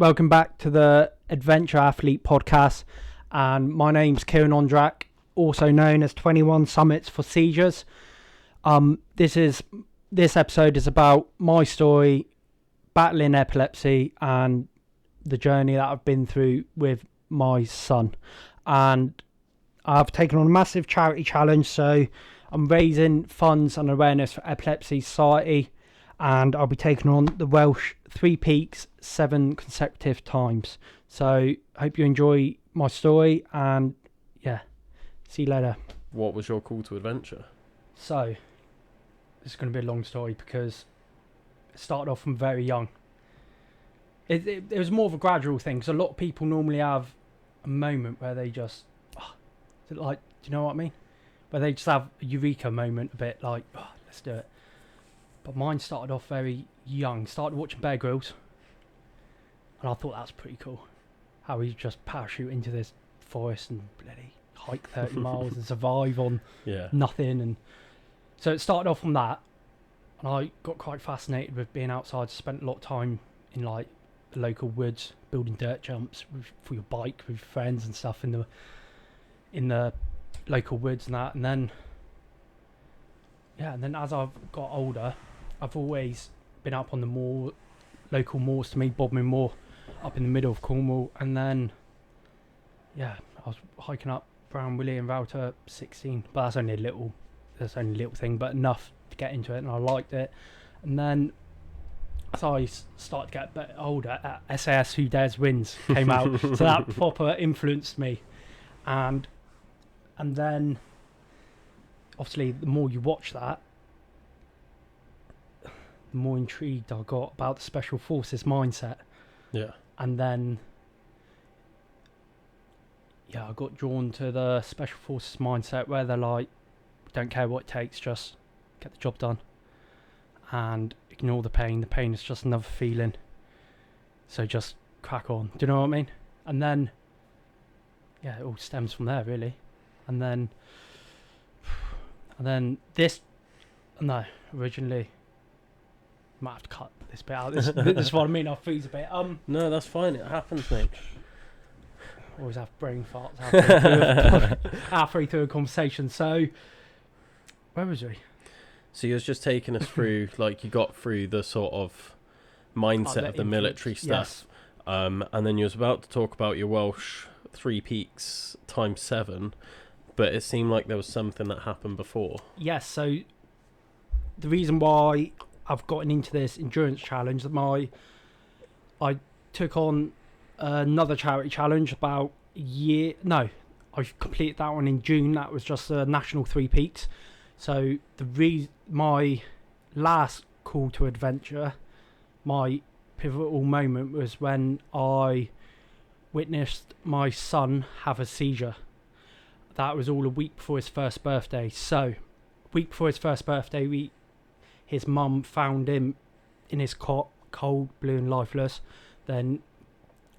welcome back to the Adventure Athlete podcast, and my name's Kieran Ondrak, also known as 21 Summits for Seizures. This episode is about my story, battling epilepsy, and the journey that I've been through with my son. And I've taken on a massive charity challenge, so I'm raising funds and awareness for Epilepsy Society, and I'll be taking on the Welsh 3 Peaks 7 consecutive times. So hope you enjoy my story, and yeah, see you later. What was your call to adventure? So this is going to be a long story because it started off from very young. It was more of a gradual thing, because a lot of people normally have a moment where they just do you know what I mean? Where they just have a eureka moment, a bit like, let's do it. But mine started off very young. Started watching Bear Grylls, and I thought that's pretty cool. How he just parachute into this forest and bloody hike 30 miles and survive on nothing. And so it started off from that, and I got quite fascinated with being outside. Spent a lot of time in like the local woods, building dirt jumps for your bike with friends and stuff in the local woods and that. And then as I've got older, I've always been up on the local moors to me, Bodmin Moor, up in the middle of Cornwall. And then I was hiking up Brown William Router 16, but that's only a little thing, but enough to get into it, and I liked it. And then as I started to get a bit older, SAS Who Dares Wins came out, so that proper influenced me. And then obviously the more you watch that, the more intrigued I got about the Special Forces mindset. Yeah. And then I got drawn to the Special Forces mindset, where they're like, don't care what it takes, just get the job done and ignore the pain. The pain is just another feeling, so just crack on. Do you know what I mean? And then it all stems from there, really. And then originally, might have to cut this bit out. This is what I mean. I'll freeze a bit. No, that's fine. It happens, mate. Always have brain farts halfway through a conversation. So, where was we? So you was just taking us through, like, you got through the sort of mindset of the military stuff, yes. And then you was about to talk about your Welsh 3 Peaks times 7, but it seemed like there was something that happened before. Yes. So the reason why I've gotten into this endurance challenge, I took on another charity challenge about a year. No, I completed that one in June. That was just a national 3 Peaks. So my last call to adventure, my pivotal moment, was when I witnessed my son have a seizure. That was all a week before his first birthday. So, a week before his first birthday, his mum found him in his cot, cold, blue and lifeless. Then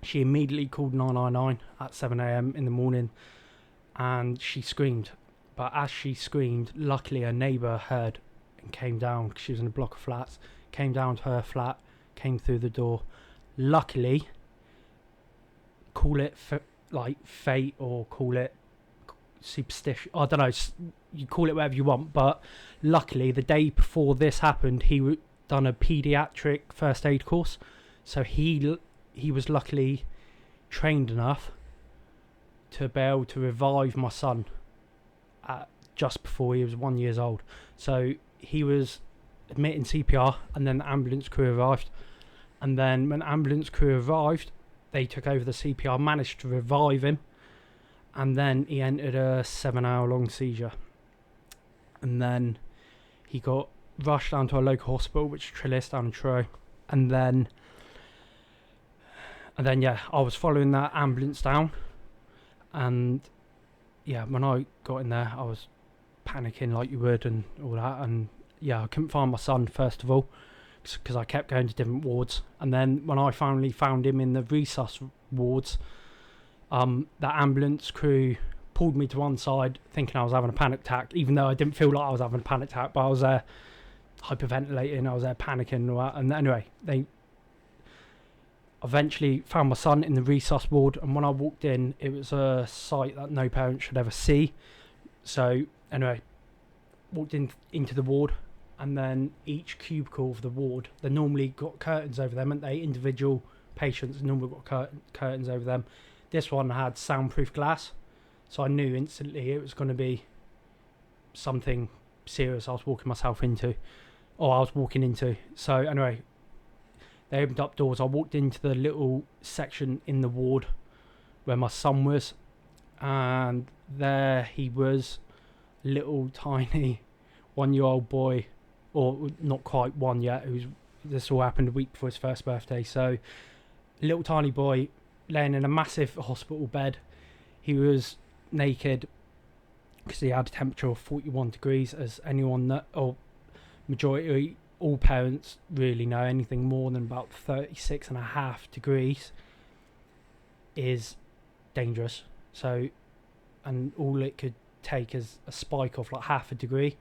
she immediately called 999 at 7 a.m. in the morning, and she screamed. But as she screamed, luckily a neighbour heard and came down, because she was in a block of flats, came down to her flat, came through the door. Luckily, call it fate or call it superstition, I don't know, you call it whatever you want, but luckily the day before this happened, he done a paediatric first aid course, so he was luckily trained enough to be able to revive my son just before he was 1 year old. So he was admitting CPR, and then the ambulance crew arrived, and then when the ambulance crew arrived, they took over the CPR, managed to revive him, and then he entered a 7-hour long seizure. And then he got rushed down to a local hospital, which is Trillis down in Truro. And then I was following that ambulance down. And when I got in there, I was panicking like you would and all that. And I couldn't find my son, first of all, because I kept going to different wards. And then when I finally found him in the resus wards, that ambulance crew pulled me to one side, thinking I was having a panic attack, even though I didn't feel like I was having a panic attack, but I was there hyperventilating, I was there panicking and all that. And anyway, eventually found my son in the resus ward, and when I walked in, it was a sight that no parent should ever see. So anyway, walked into the ward, and then each cubicle of the ward, they normally got curtains over them, and they individual patients normally got curtains over them. This one had soundproof glass, so I knew instantly it was going to be something serious I was walking into. So anyway, they opened up doors. I walked into the little section in the ward where my son was, and there he was, little tiny 1-year-old boy, or not quite one yet. This all happened a week before his first birthday. So, little tiny boy laying in a massive hospital bed. He was naked because he had a temperature of 41 degrees, as anyone that, or majority, all parents really know. Anything more than about 36.5 degrees is dangerous. So, and all it could take is a spike of like half a degree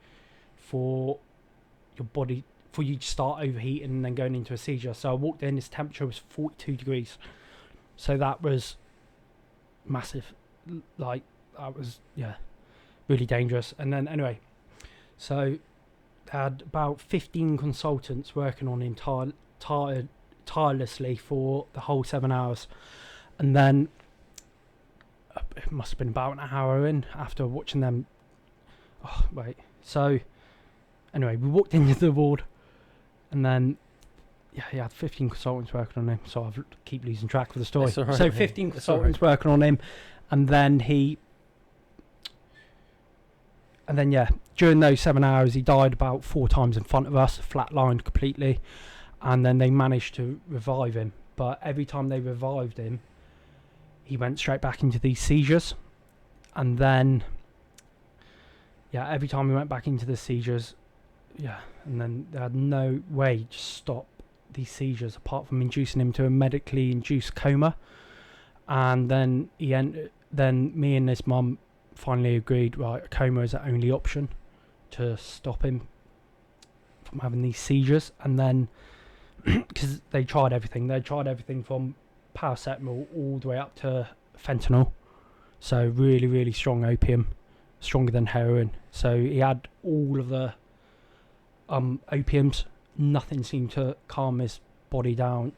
for your body, for you to start overheating and then going into a seizure. So I walked in, his temperature was 42 degrees. So that was massive. Like, that was, really dangerous. And then anyway, so I had about 15 consultants working on him tirelessly for the whole 7 hours. And then it must have been about an hour in after watching them. So anyway, we walked into the ward, and then he had 15 consultants working on him. So I keep losing track of the story. Right, so 15 consultants working on him, and then during those 7 hours, he died about 4 times in front of us, flatlined completely, and then they managed to revive him. But every time they revived him, he went straight back into these seizures. And then, every time he went back into the seizures, and then they had no way to stop these seizures apart from inducing him to a medically induced coma. And then then me and his mum finally agreed, right, a coma is the only option to stop him from having these seizures. And then, because they tried everything from paracetamol all the way up to fentanyl, so really, really strong opium, stronger than heroin. So he had all of the opiums. Nothing seemed to calm his body down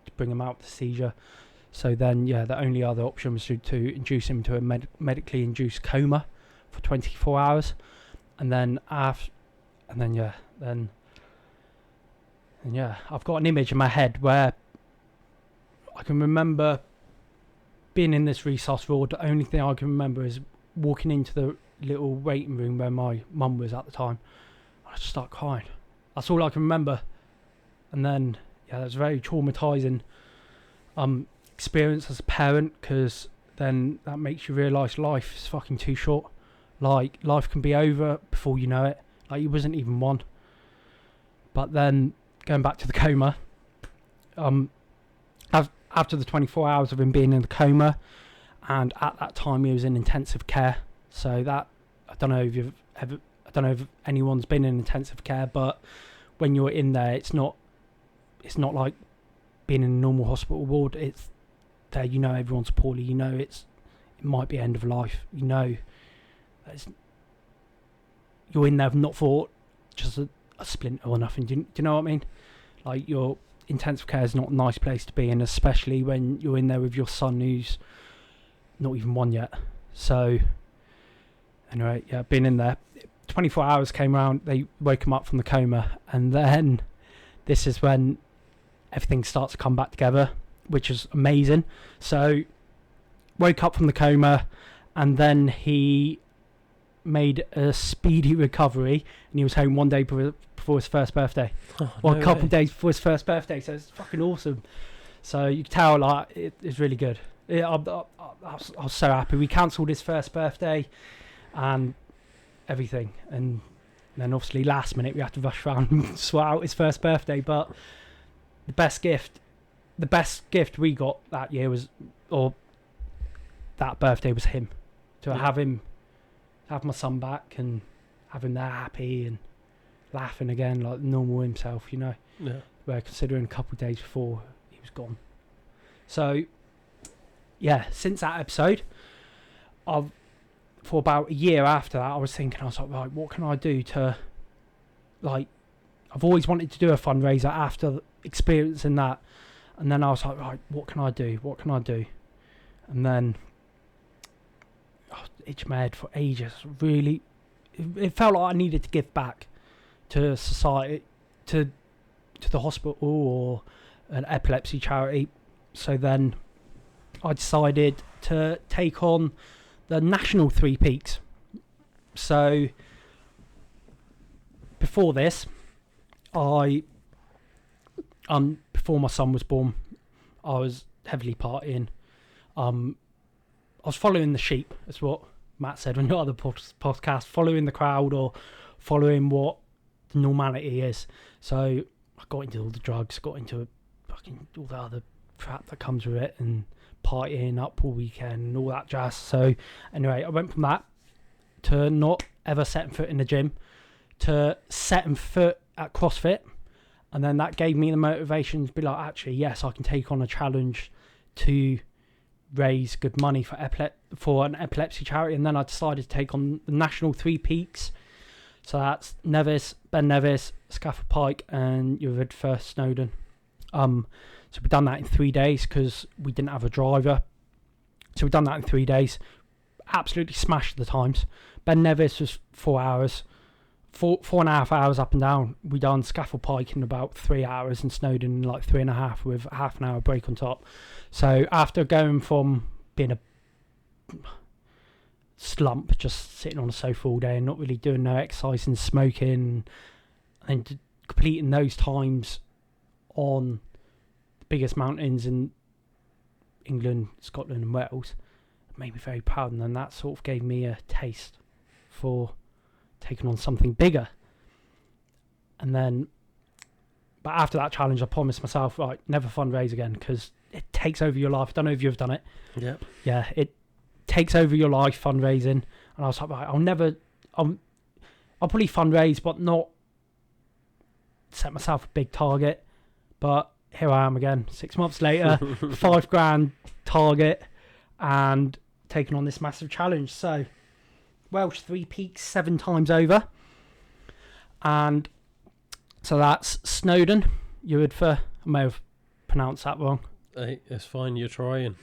to bring him out of the seizure. So then, the only other option was to induce him to a medically induced coma for 24 hours, and then I've got an image in my head where I can remember being in this resus ward. The only thing I can remember is walking into the little waiting room where my mum was at the time. I just start crying. That's all I can remember. And then, that's a very traumatising experience as a parent, because then that makes you realise life is fucking too short. Like, life can be over before you know it. Like, he wasn't even one. But then, going back to the coma, after the 24 hours of him being in the coma, and at that time he was in intensive care. So that, I don't know if anyone's been in intensive care, but when you're in there, it's not like being in a normal hospital ward. It's there, everyone's poorly, it might be end of life, you're in there not for just a splinter or nothing. Do you know what I mean? Like, your intensive care is not a nice place to be in, especially when you're in there with your son who's not even one yet. So anyway, being in there, 24 hours came around, they woke him up from the coma, and then this is when everything starts to come back together, which is amazing. So woke up from the coma, and then he made a speedy recovery, and he was home one day before his first birthday. A couple of days before his first birthday. So it's fucking awesome. So you can tell, like, it's really good. I was so happy. We cancelled his first birthday and everything, and then obviously last minute we had to rush around and sort out his first birthday. But the best gift we got that year that birthday was him. To have my son back and have him there happy and laughing again like normal himself, Yeah. Where considering a couple of days before he was gone. So, yeah, since that episode, for about a year after that, I was like, right, what can I do to, like, I've always wanted to do a fundraiser after experiencing that. And then I was like, right, what can I do? What can I do? And then, itched my head for ages. Really, it felt like I needed to give back to society, to the hospital or an epilepsy charity. So then I decided to take on the national 3 Peaks. So before this, before my son was born, I was heavily partying. I was following the sheep. That's what Matt said on your other podcast, following the crowd or following what the normality is. So I got into all the drugs, got into fucking all the other crap that comes with it, and partying up all weekend and all that jazz. So anyway, I went from that to not ever setting foot in the gym to setting foot at CrossFit. And then that gave me the motivation to be like, actually, yes, I can take on a challenge to raise good money for an epilepsy charity. And then I decided to take on the national 3 Peaks. So that's Nevis, Ben Nevis, Scafell Pike, and Uridfa Snowdon. So we've done that in 3 days because we didn't have a driver. So we've done that in 3 days. Absolutely smashed the times. Ben Nevis was 4 hours. 4.5 hours up and down. We done Scafell Pike in about 3 hours and Snowdon in like 3.5 with a half an hour break on top. So after going from being a slump, just sitting on a sofa all day and not really doing no exercise and smoking, and completing those times on the biggest mountains in England, Scotland and Wales, it made me very proud. And then that sort of gave me a taste for taking on something bigger. And then, but after that challenge, I promised myself, right, never fundraise again, because it takes over your life. I don't know if you've done it. Yep. Yeah, it takes over your life, fundraising. And I was like, right, I'll probably fundraise, but not set myself a big target. But here I am again, 6 months later, $5,000 target, and taking on this massive challenge. So Welsh 3 Peaks 7 times over. And so that's Snowdon, Uridfa. I may have pronounced that wrong. Hey, it's fine, you're trying.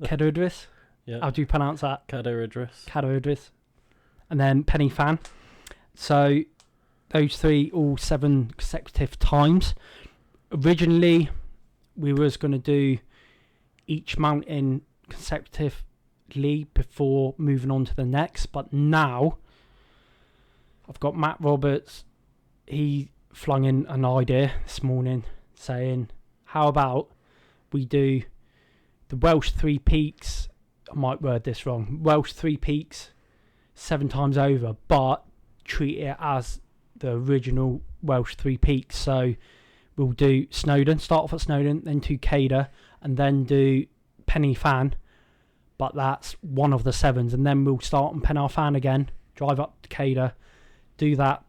Kedodris. Yeah. How do you pronounce that? Cadwridris. And then Penny Fan. So those 3 all 7 consecutive times. Originally, we was going to do each mountain consecutively before moving on to the next. But now, I've got Matt Roberts. He flung in an idea this morning saying, how about we do the Welsh 3 Peaks, I might word this wrong, Welsh 3 Peaks 7 times over, but treat it as the original Welsh 3 Peaks. So we'll do Snowdon, start off at Snowdon, then to Cader, and then do Penny Fan, but that's one of the 7s, and then we'll start on Penny Fan again, drive up to Cader, do that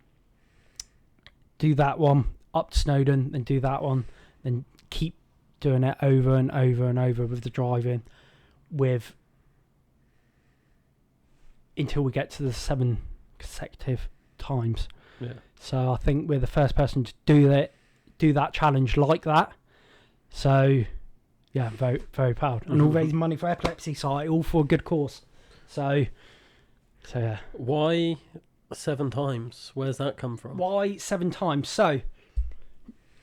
one, up to Snowdon, then do that one, then keep doing it over and over and over with the driving, until we get to the 7 consecutive times. Yeah. So I think we're the first person to do that challenge like that. So yeah, very, very proud. And all raising money for Epilepsy Society, all for a good cause. So yeah. Why 7 times? Where's that come from? Why 7 times? So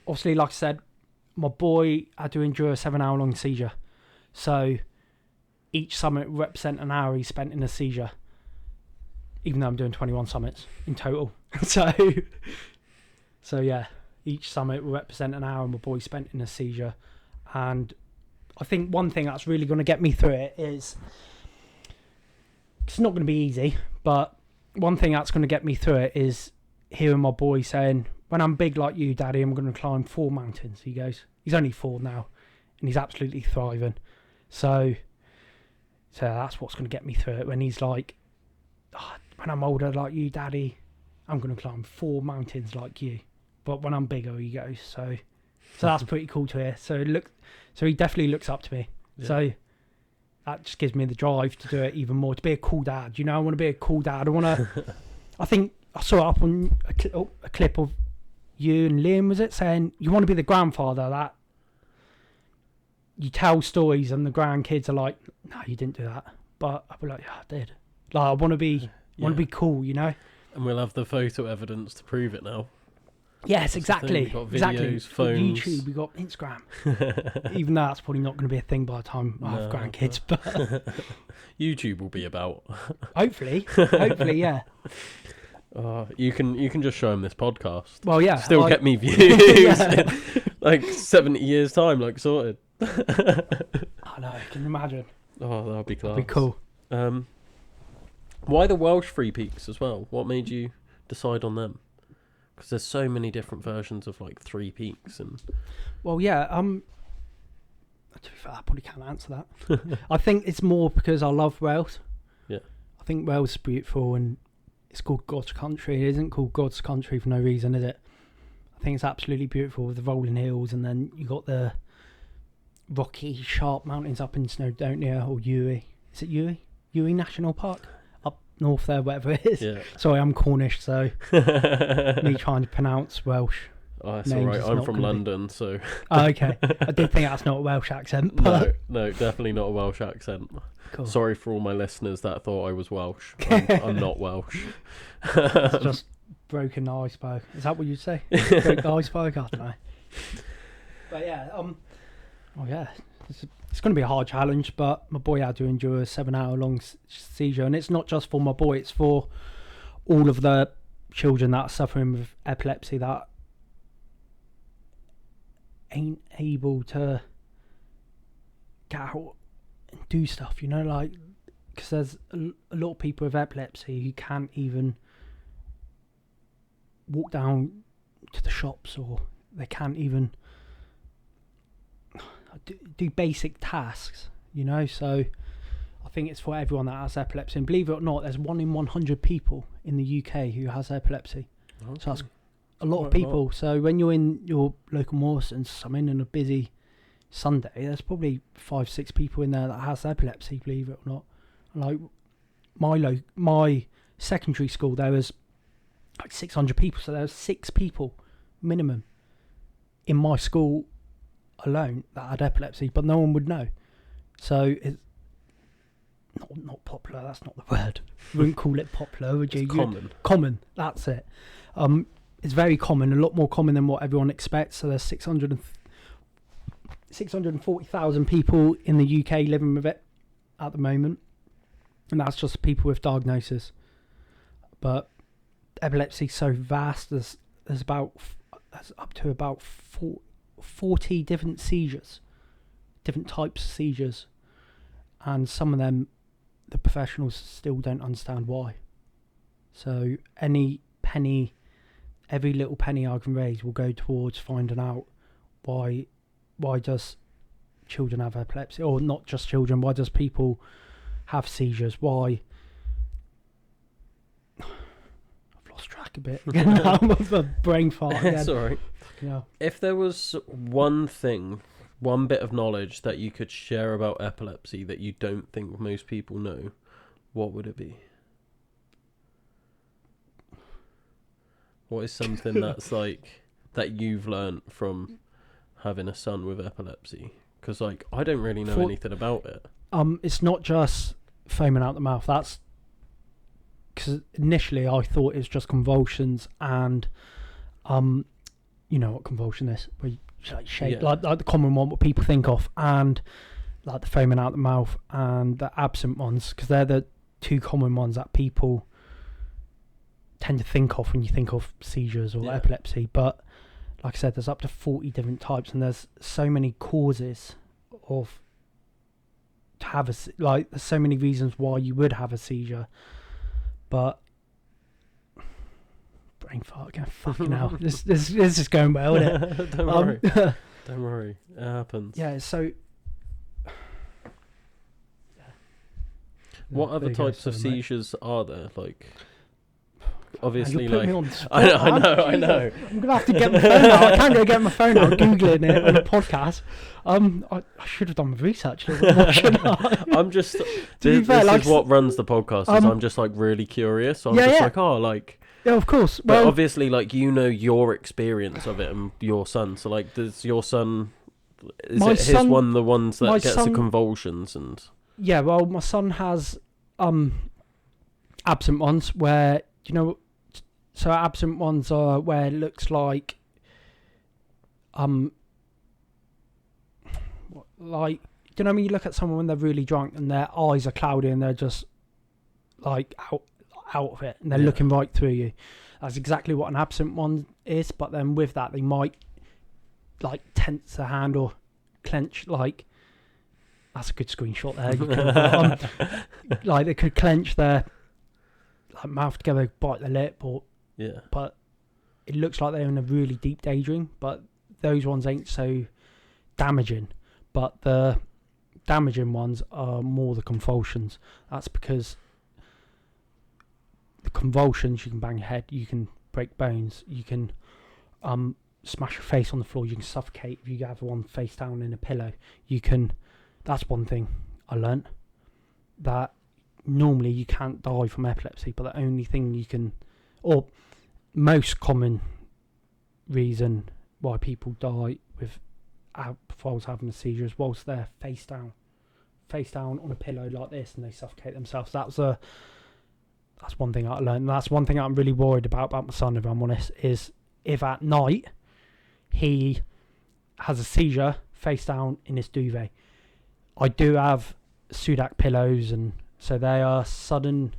obviously, like I said, my boy had to endure a 7-hour-long seizure. So each summit represent an hour he spent in a seizure, even though I'm doing 21 summits in total. So yeah, each summit will represent an hour my boy spent in a seizure. And I think one thing that's really going to get me through it is, it's not going to be easy, but one thing that's going to get me through it is hearing my boy saying, when I'm big like you, Daddy, I'm going to climb 4 mountains. He goes, he's only 4 now, and he's absolutely thriving. So that's what's going to get me through it, when he's like, when I'm older like you, Daddy, I'm going to climb 4 mountains like you. But when I'm bigger, he goes. So that's pretty cool to hear. So he definitely looks up to me. Yeah. So that just gives me the drive to do it even more, to be a cool dad. I want to be a cool dad. I think I saw it up on a clip of you and Liam, was it, saying you want to be the grandfather that you tell stories and the grandkids are like, no, you didn't do that. But I'll be like, yeah, I did. Like, I want to be cool, And we'll have the photo evidence to prove it now. Yes, exactly. We've got videos, exactly. phones. YouTube, we've got Instagram. Even though that's probably not going to be a thing by the time I have grandkids. But YouTube will be about. Hopefully, yeah. You can just show them this podcast. Well, yeah. Still get me views in like 70 years' time, like sorted. I know, I can imagine. Oh, that'll be class. That'd be cool. Why the Welsh 3 Peaks as well? What made you decide on them? Because there's so many different versions of like 3 Peaks and. Well, yeah. To be fair, I probably can't answer that. I think it's more because I love Wales. Yeah. I think Wales is beautiful, and it's called God's country. It isn't called God's country for no reason, is it? I think it's absolutely beautiful with the rolling hills, and then you got the rocky, sharp mountains up in Snowdonia or Ewey. Is it Ewey? Ewey National Park? Up north there, whatever it is. Yeah. Sorry, I'm Cornish, so me trying to pronounce Welsh. Oh, that's all right. I'm from London, so. Oh, okay. I did think that's not a Welsh accent. But No, definitely not a Welsh accent. Cool. Sorry for all my listeners that thought I was Welsh. I'm not Welsh. It's just broken the iceberg. Is that what you'd say? Broke the iceberg? I don't know. But yeah, it's going to be a hard challenge, but my boy had to endure a 7-hour-long seizure, and it's not just for my boy, it's for all of the children that are suffering with epilepsy that ain't able to get out and do stuff, like, because there's a lot of people with epilepsy who can't even walk down to the shops, or they can't even do basic tasks, so I think it's for everyone that has epilepsy. And believe it or not, there's 1 in 100 people in the UK who has epilepsy. Okay. So that's a lot of people. So when you're in your local Morrison's, I'm in a busy Sunday, there's probably 5-6 people in there that has epilepsy, believe it or not. Like my secondary school, there was like 600 people, so there was 6 people minimum in my school alone that had epilepsy, but no one would know. So it's not popular, that's not the word. You wouldn't call it popular, would you? It's common. Common, that's it. It's very common, a lot more common than what everyone expects. So there's 640,000 people in the UK living with it at the moment, and that's just people with diagnosis. But epilepsy is so vast. There's up to about 40 different seizures, different types of seizures, and some of them the professionals still don't understand why. So every little penny I can raise will go towards finding out why does children have epilepsy, or not just children, why does people have seizures, why. I've lost track a bit. I'm with a brain fart again. Sorry. Yeah. If there was one bit of knowledge that you could share about epilepsy that you don't think most people know, what would it be? What is something that's like that you've learnt from having a son with epilepsy? Because like I don't really know anything about it. It's not just foaming out the mouth. That's because initially I thought it was just convulsions, and you know what convulsion is, where you like shake, like the common one what people think of, and like the foaming out the mouth and the absent ones, because they're the two common ones that people tend to think of when you think of seizures or epilepsy. But like I said, there's up to 40 different types, and there's so many causes of to have there's so many reasons why you would have a seizure. But brain fart again, fucking hell. This is going well, isn't it? Don't worry. Don't worry. It happens. Yeah, so what other types of seizures are there? Like, obviously, you're putting like me on the spot, I know. I'm gonna have to get my phone out. I can't go get my phone out googling it on a podcast. I should have done my research a little bit more, shouldn't I? I'm just be fair, this like, is what runs the podcast. Is I'm just like really curious. So I'm yeah, just yeah. like, oh, like. Yeah, of course. But Well, obviously, like, you know your experience of it and your son. So, like, does your son... Is my it his son- one the ones that my gets son- the convulsions and... yeah, well, my son has absent ones where, you know, so absent ones are where it looks like like, you know, when you look at someone when they're really drunk and their eyes are cloudy and they're just like out of it and they're looking right through you. That's exactly what an absent one is, but then with that they might like tense the hand or clench, like, that's a good screenshot there. You could, like, they could clench their like mouth together, bite their lip, or but it looks like they're in a really deep daydream. But those ones ain't so damaging. But the damaging ones are more the convulsions. That's because the convulsions, you can bang your head, you can break bones, you can smash your face on the floor, you can suffocate if you have one face down in a pillow. You can. That's one thing I learnt, that normally you can't die from epilepsy, but the only thing you can, or most common reason why people die with whilst having a seizure is whilst they're face down on a pillow like this and they suffocate themselves. That's one thing I learned. And that's one thing I'm really worried about my son, if I'm honest, is if at night he has a seizure face down in his duvet. I do have Sudak pillows, and so they are sudden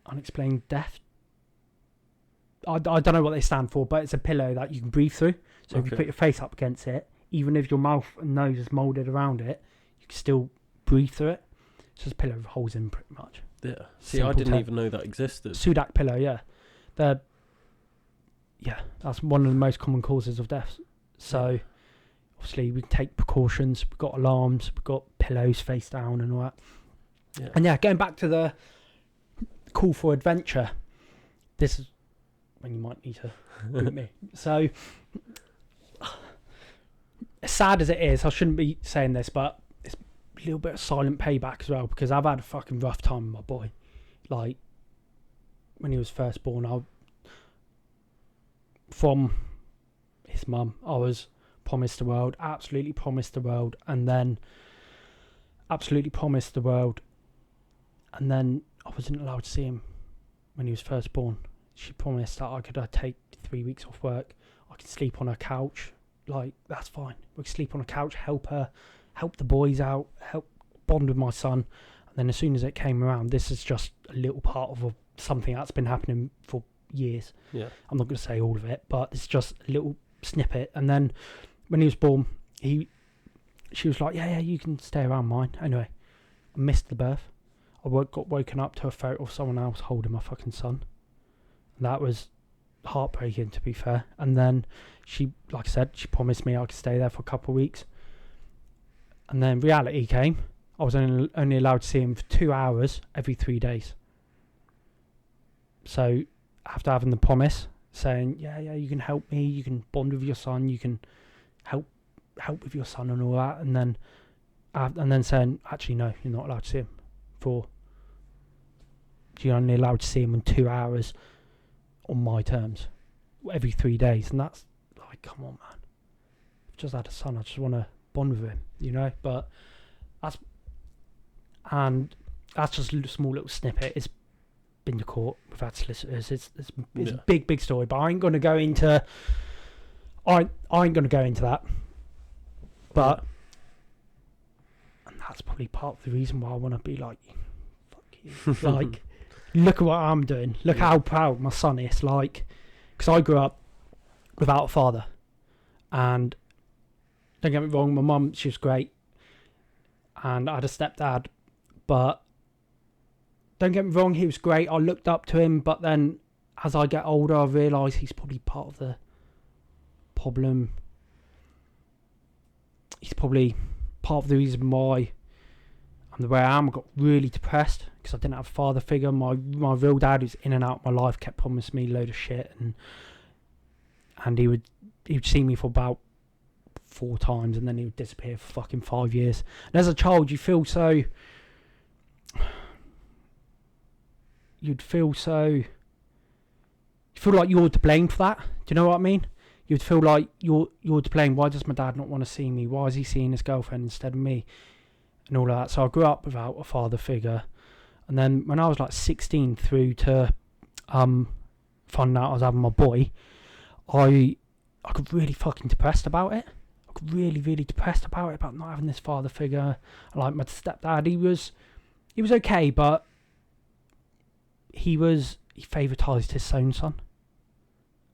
unexplained death. I don't know what they stand for, but it's a pillow that you can breathe through. So if you put your face up against it, even if your mouth and nose is moulded around it, you can still breathe through it. It's just a pillow with holes in, pretty much. Yeah. See, I didn't even know that existed. Sudak pillow, yeah. That's one of the most common causes of death. So obviously we take precautions. We've got alarms. We've got pillows face down and all that. Yeah. And going back to the call for adventure, this is when you might need to boot me. So, as sad as it is, I shouldn't be saying this, but it's a little bit of silent payback as well, because I've had a fucking rough time with my boy. Like, when he was first born, from his mum, I was promised the world, absolutely promised the world, and then absolutely promised the world, and then I wasn't allowed to see him when he was first born. She promised that I could take 3 weeks off work, I could sleep on her couch, like, that's fine, we could sleep on a couch, help the boys out, help bond with my son. And then as soon as it came around, this is just a little part of something that's been happening for years. I'm not going to say all of it, but it's just a little snippet. And then when he was born, she was like, yeah, you can stay around mine. Anyway, I missed the birth. I got woken up to a photo of someone else holding my fucking son. And that was heartbreaking, to be fair. And then she, like I said, she promised me I could stay there for a couple of weeks. And then reality came. I was only allowed to see him for 2 hours every 3 days. So after having the promise, saying, yeah, you can help me, you can bond with your son, you can help with your son and all that, and then saying, actually, no, you're not allowed to see him you're only allowed to see him in 2 hours on my terms every 3 days. And that's like, come on, man, I've just had a son, I just want to bond with him, you know. But that's just a small little snippet. It's been to court, we've had solicitors, it's a big story, but I ain't gonna go into that. But and that's probably part of the reason why I want to be like, fuck you. Like, look at what I'm doing, look how proud my son is, like, because I grew up without a father, and don't get me wrong, my mum, she was great, and I had a stepdad, but don't get me wrong, he was great, I looked up to him, but then as I get older I realise he's probably part of the problem. He's probably part of the reason why I'm the way I am. I got really depressed because I didn't have a father figure. My real dad, who's in and out of my life, kept promising me a load of shit, and he'd see me for about 4 times, and then he would disappear for fucking 5 years. And as a child, you feel like you're to blame for that. Do you know what I mean? You'd feel like you're to blame. Why does my dad not want to see me? Why is he seeing his girlfriend instead of me? And all of that. So I grew up without a father figure. And then when I was like 16 through to finding out I was having my boy, I got really fucking depressed about it. I got really, really depressed about it, about not having this father figure. Like my stepdad, he was okay, but he favoritised his own son.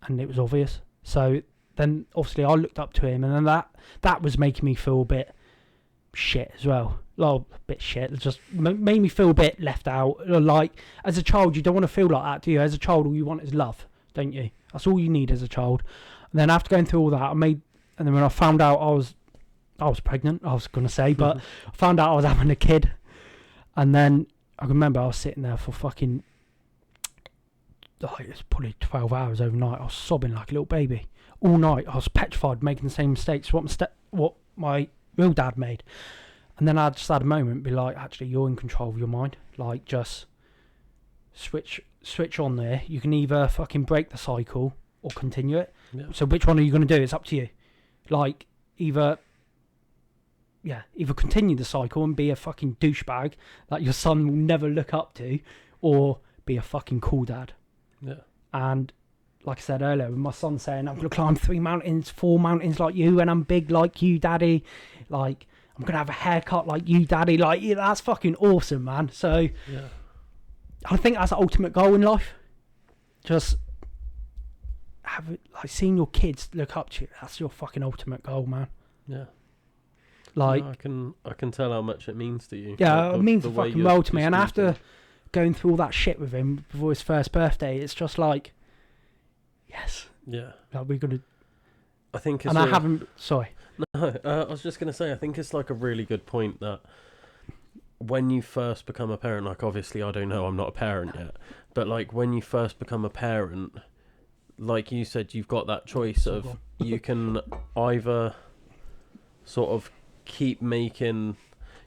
And it was obvious. So then obviously I looked up to him, and then that was making me feel a bit shit as well. Well, a bit shit. It just made me feel a bit left out. Like, as a child, you don't want to feel like that, do you? As a child, all you want is love, don't you? That's all you need as a child. And then after going through all that, and then when I found out I was pregnant, I was going to say, but I found out I was having a kid. And then I remember I was sitting there for fucking, like, it was probably 12 hours overnight. I was sobbing like a little baby all night. I was petrified, making the same mistakes what my real dad made. And then I just had a moment, be like, actually, you're in control of your mind. Like, just switch on there. You can either fucking break the cycle or continue it. Yeah. So which one are you going to do? It's up to you. Like, either continue the cycle and be a fucking douchebag that your son will never look up to, or be a fucking cool dad. Yeah. And like I said earlier, with my son saying, I'm going to climb 4 mountains like you, and I'm big like you, daddy. Like, I'm going to have a haircut like you, daddy. Like, yeah, that's fucking awesome, man. So, yeah. I think that's the ultimate goal in life. Just have it, like, seeing your kids look up to you. That's your fucking ultimate goal, man. Yeah. Like, no, I can tell how much it means to you. Yeah, like it means the fucking world to me. And after going through all that shit with him before his first birthday, it's just like, yes. Yeah. Like, we're going to... I think it's... And I haven't... Sorry. No, I was just going to say, I think it's like a really good point that when you first become a parent, like, obviously I don't know, I'm not a parent yet, but like when you first become a parent, like you said, you've got that choice of you can either sort of keep making...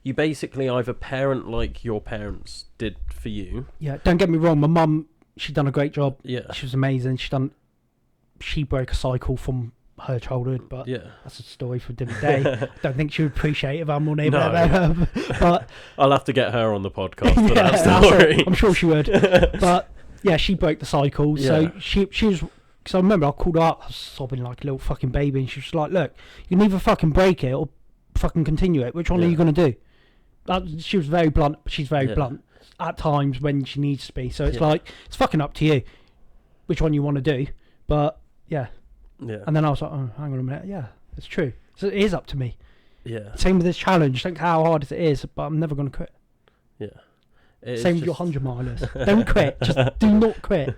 You basically either parent like your parents did for you. Yeah, don't get me wrong, my mum, she done a great job. Yeah. She was amazing. She broke a cycle from her childhood, but yeah, that's a story for a different day. I don't think she would appreciate it if I'm on it. No. But I'll have to get her on the podcast for that story. I'm sure she would. But yeah, she broke the cycle. Yeah. So she was, because I remember I called her up, I was sobbing like a little fucking baby, and she was like, look, you can either fucking break it or fucking continue it. Which one are you going to do? She was very blunt, but she's very blunt at times when she needs to be. So it's like, it's fucking up to you which one you want to do. But yeah. Yeah. And then I was like, oh, hang on a minute. Yeah, it's true. So it is up to me. Yeah. Same with this challenge. Think how hard it is, but I'm never going to quit. Yeah. Same with your 100 milers. Don't quit. Just do not quit.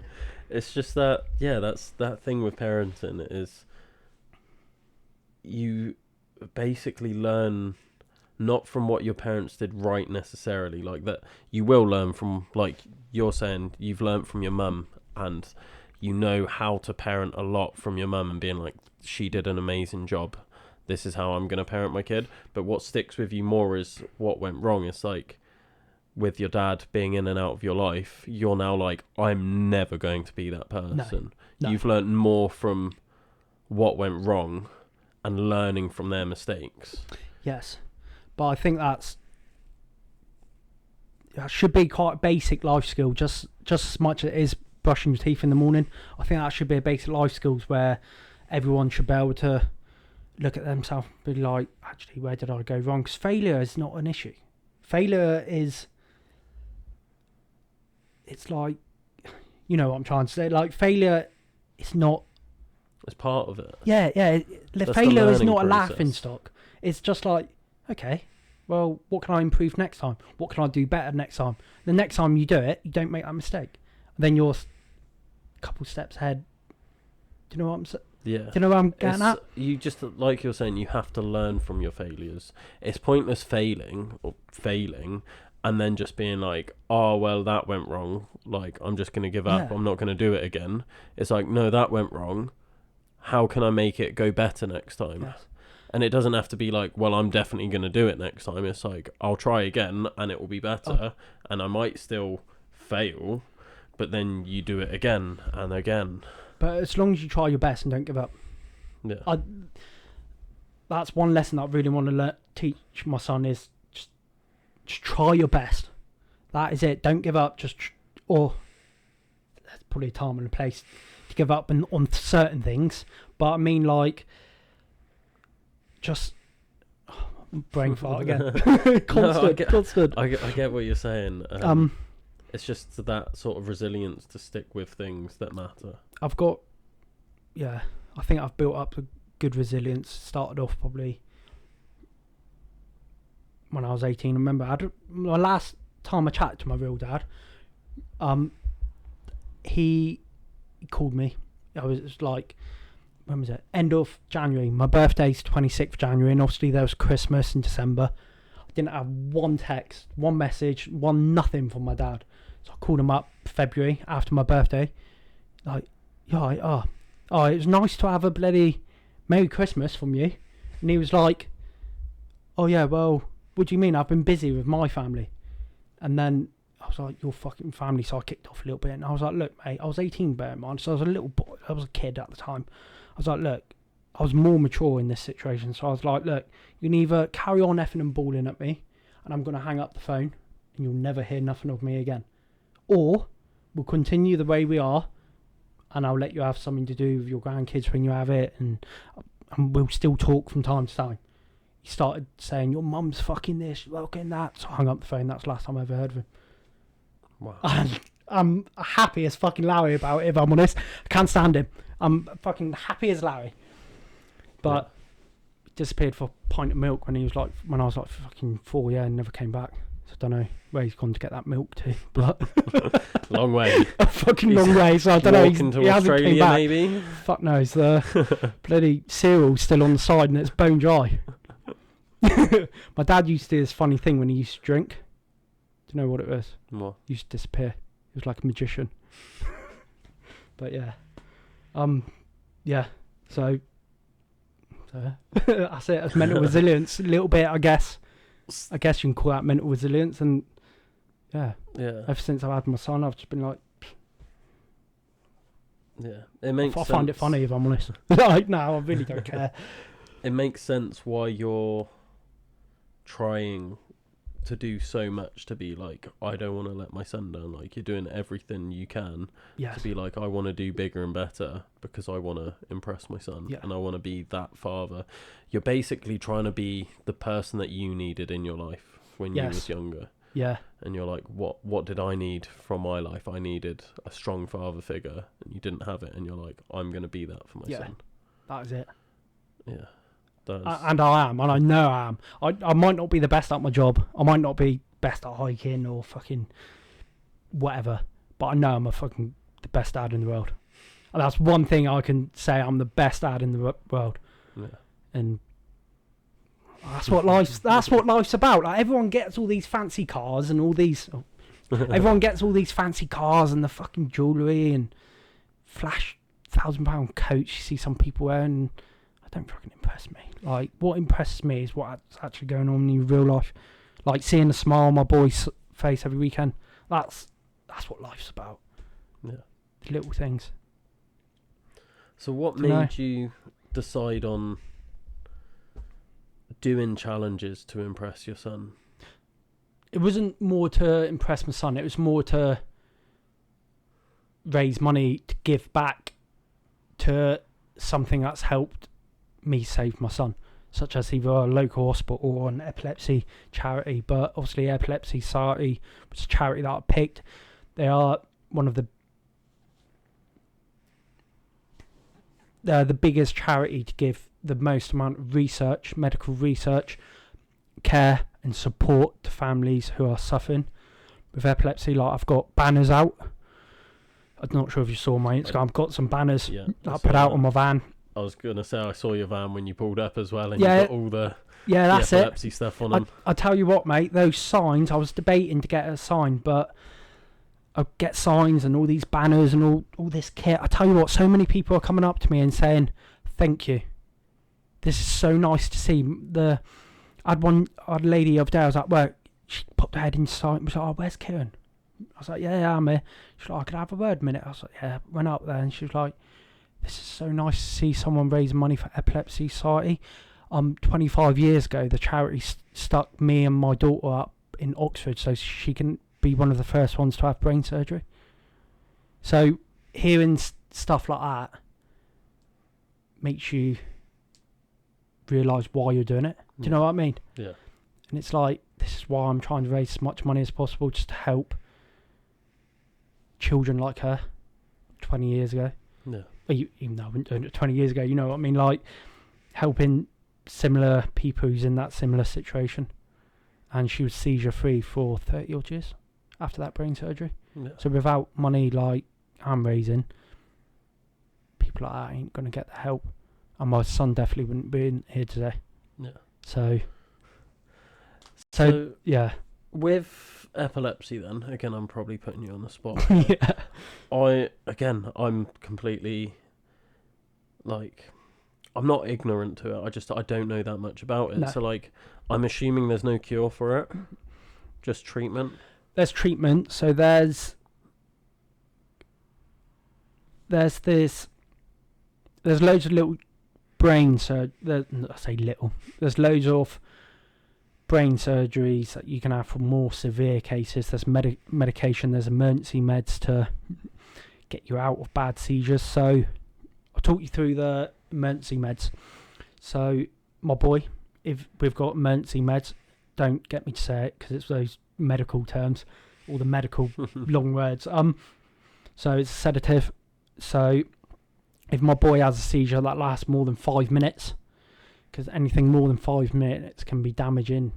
It's just that, that's that thing with parenting is you basically learn not from what your parents did right necessarily, like that you will learn from, like you're saying, you've learned from your mum, and you know how to parent a lot from your mum and being like, she did an amazing job, this is how I'm going to parent my kid. But what sticks with you more is what went wrong. It's like with your dad being in and out of your life, you're now like, I'm never going to be that person. No. You've learned more from what went wrong and learning from their mistakes. Yes, but I think that should be quite a basic life skill, just as much as it is brushing your teeth in the morning. I think that should be a basic life skills where everyone should be able to look at themselves and be like, actually, where did I go wrong? Because failure is not an issue. Failure is, it's like, you know what I'm trying to say, like, failure is not... It's part of it. Yeah. Failure is not a laughing stock. It's just like, okay, well, what can I improve next time? What can I do better next time? The next time you do it, you don't make that mistake. Then you're a couple steps ahead. Do you know what I'm saying? Yeah. Do you know what I'm getting at? You just, like you're saying, you have to learn from your failures. It's pointless failing and then just being like, oh, well, that went wrong. Like, I'm just going to give up. Yeah. I'm not going to do it again. It's like, no, that went wrong. How can I make it go better next time? Yes. And it doesn't have to be like, well, I'm definitely going to do it next time. It's like, I'll try again and it will be better. And I might still fail, but then you do it again and again. But as long as you try your best and don't give up. Yeah. That's one lesson that I really want to teach my son is just try your best. That is it. Don't give up. Or there's probably a time and a place to give up on certain things. But I mean, like, just brain fart again. Constant. I get what you're saying. It's just that sort of resilience to stick with things that matter. I think I've built up a good resilience. Started off probably when I was 18. I remember my last time I chatted to my real dad, he called me. It was like, when was it? End of January. My birthday's 26th of January, and obviously there was Christmas in December. I didn't have one text, one message, nothing from my dad. So I called him up February after my birthday. Like, yeah, it was nice to have a bloody Merry Christmas from you. And he was like, oh yeah, well, what do you mean? I've been busy with my family. And then I was like, your fucking family. So I kicked off a little bit, and I was like, look, mate, I was 18, bear in mind. So I was a little boy. I was a kid at the time. I was like, look, I was more mature in this situation. So I was like, look, you can either carry on effing and balling at me, and I'm going to hang up the phone, and you'll never hear nothing of me again. Or we'll continue the way we are, and I'll let you have something to do with your grandkids when you have it, and we'll still talk from time to time. He started saying, your mum's fucking this, fucking that. So I hung up the phone. That's the last time I ever heard of him. Wow. And I'm happy as fucking Larry about it, if I'm honest. I can't stand him. I'm fucking happy as Larry. But he disappeared for a pint of milk when I was like fucking 4, and never came back. So I don't know where he's gone to get that milk to. But long way. A fucking long way. So I don't know. Walking to Australia, maybe? Fuck knows. The bloody cereal's still on the side and it's bone dry. My dad used to do this funny thing when he used to drink. Do you know what it was? What? He used to disappear. He was like a magician. But yeah. So that's it. That's mental resilience. A little bit, I guess. I guess you can call that mental resilience. And yeah. Ever since I've had my son, I've just been like, yeah, it makes I sense. find it funny, if I'm honest. Like, no, I really don't care. It makes sense why you're trying to do so much to be like, I don't want to let my son down. Like, you're doing everything you can to be like, I want to do bigger and better because I want to impress my son and I want to be that father. You're basically trying to be the person that you needed in your life when you was younger. Yeah. And you're like, what did I need from my life? I needed a strong father figure, and you didn't have it, and you're like, I'm going to be that for my son. That is it. Yeah. And I am, and I know I am. I might not be the best at my job. I might not be best at hiking or fucking whatever, but I know I'm the best dad in the world. And that's one thing I can say, I'm the best dad in the world. Yeah. And that's what life's about. Like, everyone gets all these fancy cars and all these everyone gets all these fancy cars and the fucking jewellery and flash £1,000 coats you see some people wearing. I don't fucking impress me. Like, what impresses me is what's actually going on in real life. Like, seeing a smile on my boy's face every weekend. That's what life's about. Yeah. The little things. So what made you decide on doing challenges to impress your son? It wasn't more to impress my son. It was more to raise money to give back to something that's helped me save my son, such as either a local hospital or an epilepsy charity. But obviously Epilepsy Society was a charity that I picked. They are one of they're the biggest charity to give the most amount of research, medical research, care and support to families who are suffering with epilepsy. Like, I've got banners out. I'm not sure if you saw my Instagram. I've got some banners that I put out on my van. I was going to say, I saw your van when you pulled up as well, and you got all the Yeah, that's the epilepsy stuff on them. I tell you what, mate, those signs, I was debating to get a sign, but I get signs and all these banners and all this kit. I tell you what, so many people are coming up to me and saying, thank you. This is so nice to see. I had a lady the other day, I was at work, she popped her head inside and was like, oh, where's Kieran? I was like, yeah, I'm here. She's like, I could have a word a minute. I was like, yeah, went up there and she was like, this is so nice to see someone raising money for Epilepsy Society. 25 years ago, the charity stuck me and my daughter up in Oxford so she can be one of the first ones to have brain surgery. So hearing stuff like that makes you realise why you're doing it. Do you know what I mean? Yeah. And it's like, this is why I'm trying to raise as much money as possible just to help children like her 20 years ago. Yeah. Even though I wasn't doing it 20 years ago, you know what I mean? Like, helping similar people who's in that similar situation. And she was seizure free for 30 odd years after that brain surgery. Yeah. So without money like I'm raising, people like that ain't going to get the help. And my son definitely wouldn't be in here today. Yeah. So yeah. With epilepsy then, again, I'm probably putting you on the spot. Yeah. I'm completely, like, I'm not ignorant to it. I don't know that much about it. No. So, like, I'm assuming there's no cure for it. Just treatment. There's treatment. So there's loads of little brain surgery. I say little. There's loads of brain surgeries that you can have for more severe cases. There's medication. There's emergency meds to get you out of bad seizures. So I'll talk you through the emergency meds. So my boy, if we've got emergency meds, don't get me to say it because it's those medical terms, all the medical long words. So it's a sedative. So if my boy has a seizure that lasts more than 5 minutes, because anything more than 5 minutes can be damaging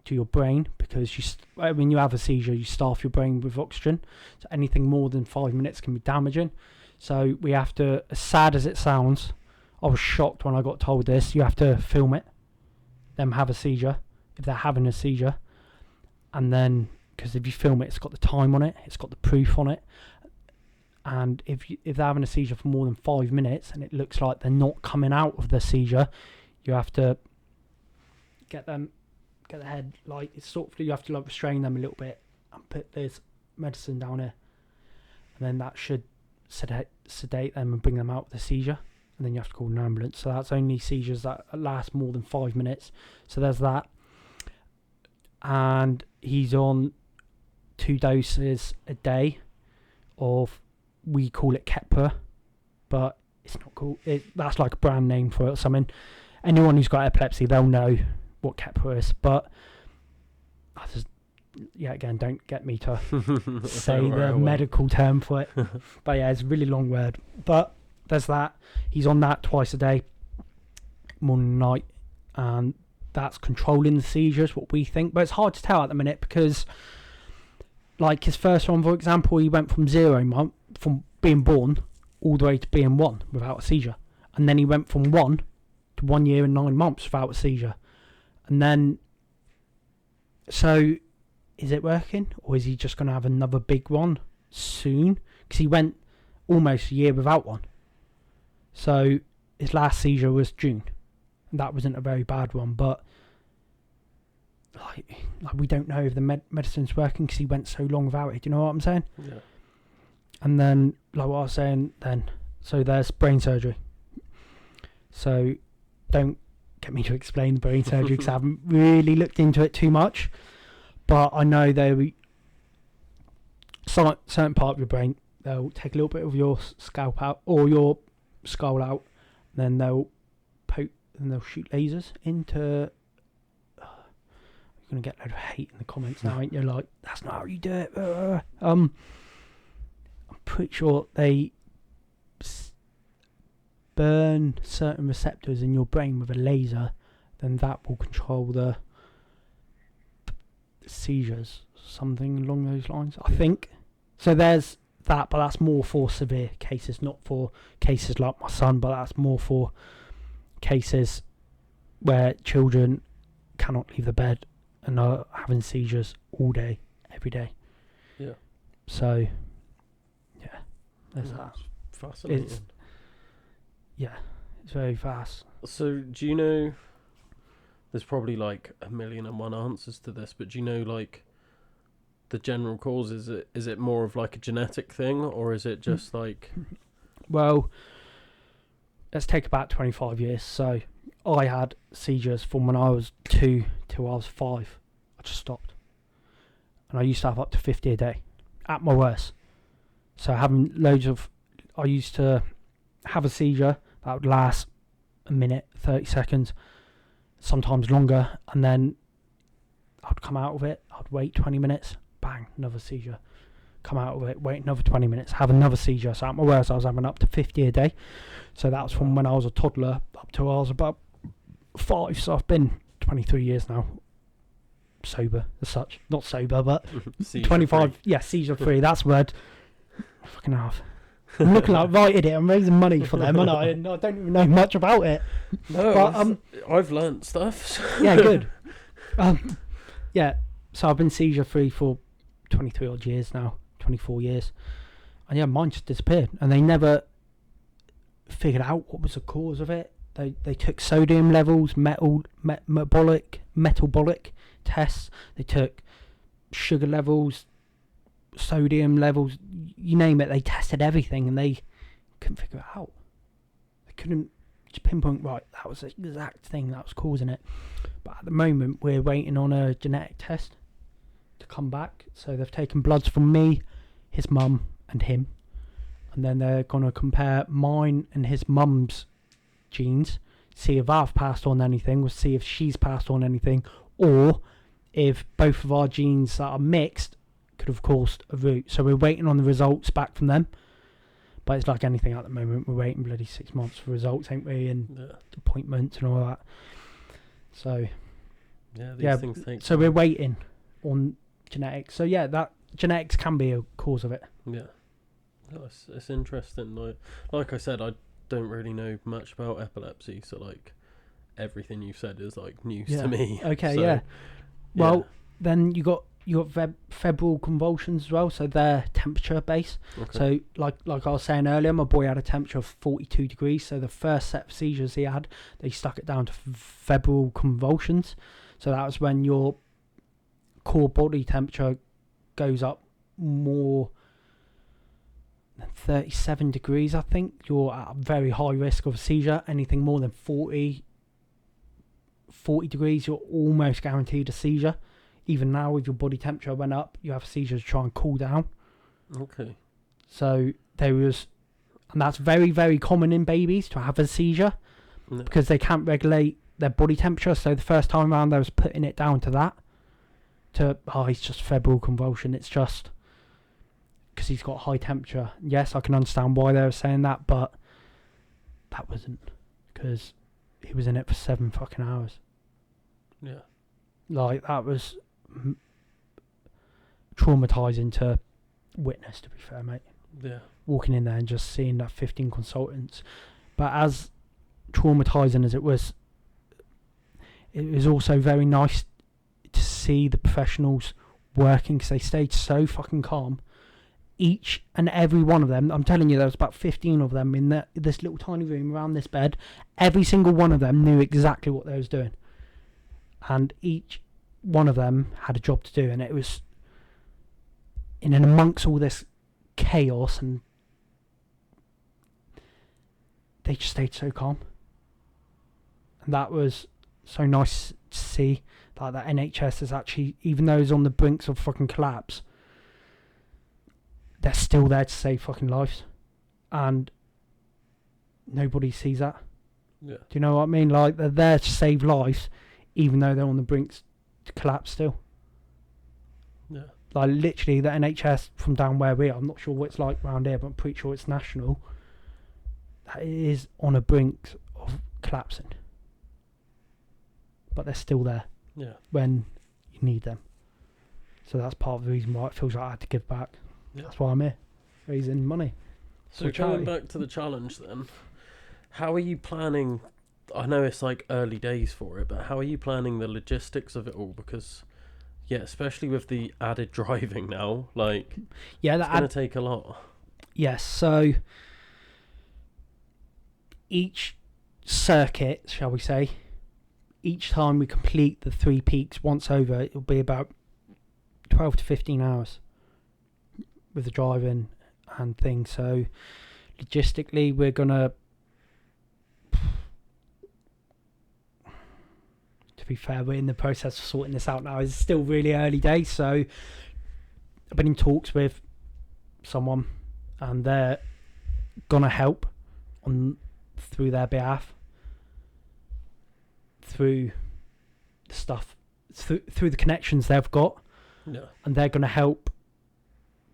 to your brain, because when you have a seizure, you starve your brain with oxygen. So anything more than 5 minutes can be damaging. So we have to, as sad as it sounds, I was shocked when I got told this, you have to film it, them have a seizure, if they're having a seizure. And then, because if you film it, it's got the time on it, it's got the proof on it. And if they're having a seizure for more than 5 minutes and it looks like they're not coming out of the seizure, you have to get the head, like, it's sort of, you have to like restrain them a little bit and put this medicine down here, and then that should sedate them and bring them out of the seizure, and then you have to call an ambulance. So that's only seizures that last more than 5 minutes. So there's that. And he's on 2 doses a day of, we call it Keppra, but it's not cool. That's like a brand name for it or something. Anyone who's got epilepsy, they'll know what Keppra is. But again, don't get me to say the medical term for it. But yeah, it's a really long word. But there's that. He's on that twice a day, morning and night, and that's controlling the seizures, what we think. But it's hard to tell at the minute because, like, his first one, for example, he went from from being born all the way to being 1 without a seizure. And then he went from 1 to 1 year and 9 months without a seizure. And then, so is it working? Or is he just going to have another big one soon? Because he went almost a year without one. So his last seizure was June. And that wasn't a very bad one, but like we don't know if the medicine's working because he went so long without it. Do you know what I'm saying? Yeah. And then, like what I was saying then, so there's brain surgery. So don't get me to explain the brain surgery because I haven't really looked into it too much. But I know certain part of your brain, they'll take a little bit of your scalp out or your skull out, and then they'll shoot lasers into. You're gonna get a load of hate in the comments now, ain't you? Like, that's not how you do it. I'm pretty sure they burn certain receptors in your brain with a laser, then that will control the seizures, something along those lines, I think. So there's that, but that's more for severe cases, not for cases like my son, but that's more for cases where children cannot leave the bed and are having seizures all day, every day. Yeah. So, yeah, there's that. Fascinating. It's very fast. So, do you know? There's probably like 1,000,001 answers to this, but do you know like the general cause? Is it more of like a genetic thing, or is it just like? Well, let's take about 25 years. So, I had seizures from when I was 2 till I was 5. I just stopped, and I used to have up to 50 a day, at my worst. So having I used to have a seizure that would last a minute, 30 seconds, sometimes longer, and then I'd come out of it, I'd wait 20 minutes, bang, another seizure. Come out of it, wait another 20 minutes, have another seizure. So at my worst, I was having up to 50 a day. So that was from when I was a toddler up to I was about 5. So I've been 23 years now, sober as such. Not sober, but 25. Free. Yeah, seizure free, that's the word. Fucking half. I'm looking like writing it. I'm raising money for them, and I don't even know much about it. No, but I've learnt stuff. So. Yeah, good. Yeah, so I've been seizure free for 23 odd years now, 24 years, and yeah, mine just disappeared, and they never figured out what was the cause of it. They took sodium levels, metabolic tests. They took sugar levels, sodium levels, you name it. They tested everything and they couldn't figure it out. They couldn't just pinpoint, right, that was the exact thing that was causing it. But at the moment we're waiting on a genetic test to come back. So they've taken bloods from me, his mum and him, and then they're going to compare mine and his mum's genes, see if I've passed on anything, or see if she's passed on anything, or if both of our genes that are mixed could have caused a root. So we're waiting on the results back from them. But it's like anything at the moment, we're waiting bloody 6 months for results, ain't we? And appointments and all that. So these things take so time. We're waiting on genetics. So yeah, that genetics can be a cause of it. Yeah. It's interesting. Like I said, I don't really know much about epilepsy, so like everything you've said is like news to me. Okay, so, yeah. Well, then you got febrile convulsions as well, so they're temperature based. Okay. So like I was saying earlier, my boy had a temperature of 42 degrees. So the first set of seizures he had, they stuck it down to febrile convulsions. So that was when your core body temperature goes up more than 37 degrees, I think. You're at a very high risk of a seizure. Anything more than 40 degrees, you're almost guaranteed a seizure. Even now, if your body temperature went up, you have seizures to try and cool down. Okay. So and that's very, very common in babies to have a seizure because they can't regulate their body temperature. So the first time around, they was putting it down to that. It's just febrile convulsion. It's just because he's got high temperature. Yes, I can understand why they were saying that, but that wasn't because he was in it for 7 fucking hours. Yeah. Like, that was traumatising to witness, to be fair, mate. Yeah. Walking in there and just seeing that 15 consultants. But as traumatising as it was also very nice to see the professionals working because they stayed so fucking calm. Each and every one of them, I'm telling you, there was about 15 of them in this little tiny room around this bed. Every single one of them knew exactly what they was doing. And each one of them had a job to do, and it was in and amongst all this chaos, and they just stayed so calm. And that was so nice to see that NHS is actually, even though it's on the brinks of fucking collapse, they're still there to save fucking lives. And nobody sees that. Yeah. Do you know what I mean? Like, they're there to save lives, even though they're on the brinks to collapse still. Yeah. Like, literally, the NHS from down where we are, I'm not sure what it's like around here, but I'm pretty sure it's national, that is on a brink of collapsing. But they're still there. Yeah. When you need them. So that's part of the reason why it feels like I had to give back. Yeah. That's why I'm here, raising money. So coming back to the challenge then, how are you planning I know it's like early days for it, but how are you planning the logistics of it all? Because, yeah, especially with the added driving now, like, yeah, it's going to take a lot. Yes, so each circuit, shall we say, each time we complete the 3 peaks once over, it'll be about 12 to 15 hours with the driving and things. So logistically, we're gonna, to be fair, we're in the process of sorting this out now. It's still really early days, so I've been in talks with someone and they're gonna help on through their behalf, through the stuff, through the connections they've got. Yeah. And they're going to help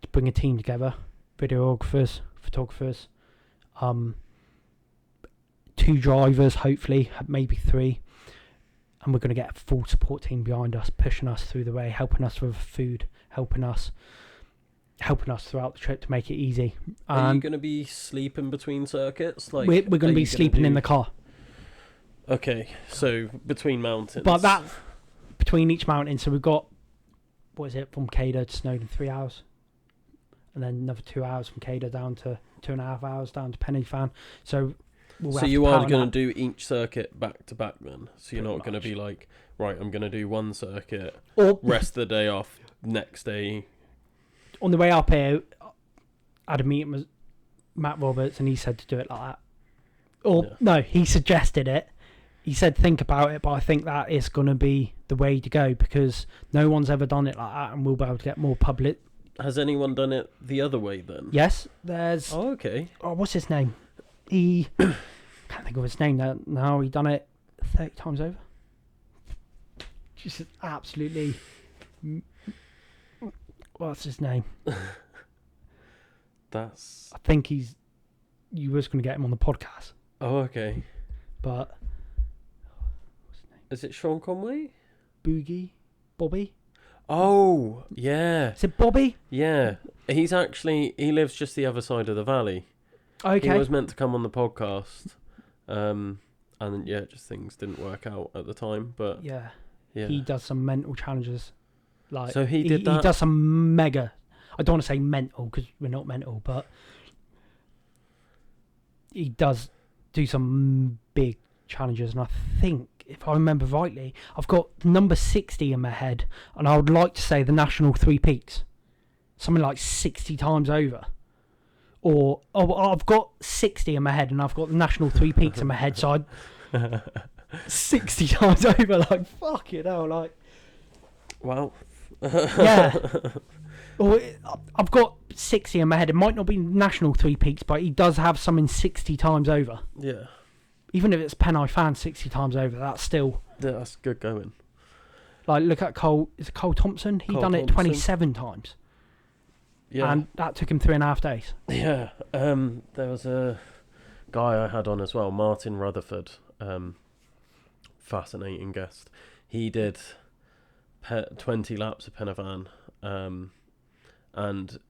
to bring a team together, videographers, photographers, 2 drivers, hopefully, maybe 3, and we're going to get a full support team behind us, pushing us through the way, helping us with food, helping us throughout the trip to make it easy. Are you going to be sleeping between circuits? Like, we're going to be sleeping in the car. Okay, so between mountains. But that, between each mountain, so we've got, what is it, from Cader to Snowdon, 3 hours. And then another 2 hours from Cader down to 2.5 hours down to Pennyfan. So you are going to do each circuit back to back then? So you're not going to be like, right, I'm going to do one circuit, or rest the day off, next day. On the way up here, I had a meeting with Matt Roberts and he said to do it like that. No, he suggested it. He said think about it, but I think that is going to be the way to go because no one's ever done it like that and we'll be able to get more public. Has anyone done it the other way then? Yes, there's... Oh, okay. Oh, what's his name? He... can't think of his name now. He done it 30 times over. Just absolutely... What's his name? I think you was going to get him on the podcast. Oh, okay. But... Is it Sean Conway? Bobby? Oh, yeah. Is it Bobby? Yeah. He lives just the other side of the valley. Okay. He was meant to come on the podcast. And yeah, just things didn't work out at the time. But yeah. He does some mental challenges. Like, so he did that. He does some mega... I don't want to say mental because we're not mental, but he does do some big challenges, and I think, if I remember rightly, I've got number 60 in my head, and I would like to say the National 3 Peaks. Something like 60 times over. Or, I've got 60 in my head, and I've got the National 3 Peaks in my head, so 60 times over, like, fuck it hell, like... Wow. Yeah. Or I've got 60 in my head. It might not be National 3 Peaks, but he does have something 60 times over. Yeah. Even if it's Penny-Fan 60 times over, that's still... Yeah, that's good going. Like, look at Cole... Is it Cole Thompson? He done it 27 times. Yeah. And that took him 3.5 days. Yeah. There was a guy I had on as well, Martin Rutherford. Fascinating guest. He did 20 laps of Penny-Fan. And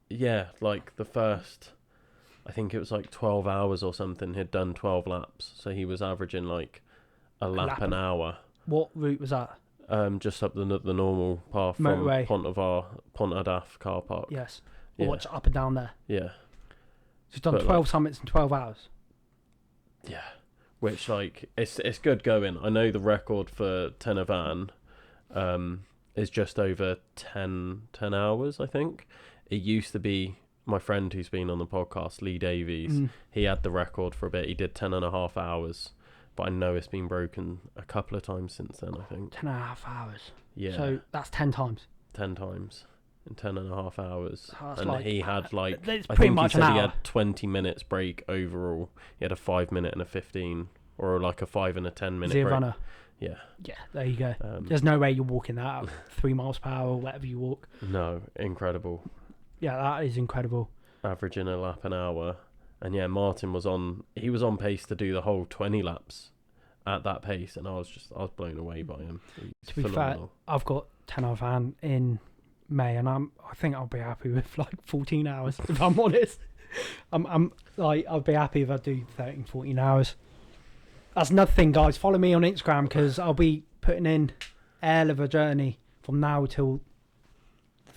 yeah, like the first, I think it was like 12 hours or something, he'd done 12 laps. So he was averaging like a lap an hour. What route was that? Just up the normal path from Pontadaff car park. Yes. Yeah. What's up and down there? Yeah. So he's done 12 summits in 12 hours. Yeah. Which, like, it's good going. I know the record for Tenerife is just over 10 hours, I think. It used to be my friend who's been on the podcast, Lee Davies. He had the record for a bit. He did 10.5 hours. But I know it's been broken a couple of times since then, I think. 10.5 hours. Yeah. So that's 10 times. 10 times in 10.5 hours. Oh, and like, he had like, it's I pretty think much he said an he hour. had 20 minutes break overall. He had a 5 minute and a 15, or like a 5 and a 10 minute break. Runner. Yeah. Yeah, there you go. There's no way you're walking that at 3 miles per hour or whatever you walk. No, incredible. Yeah, that is incredible. Averaging a lap an hour. And yeah, Martin was on pace to do the whole 20 laps at that pace, and I was blown away by him. He's to be phenomenal. fair, I've got Tenerife in May, and I think I'll be happy with like 14 hours if I'm honest. I'm like, I'll be happy if I do 13, 14 hours. That's another thing, guys. Follow me on Instagram because I'll be putting in a hell of a journey from now till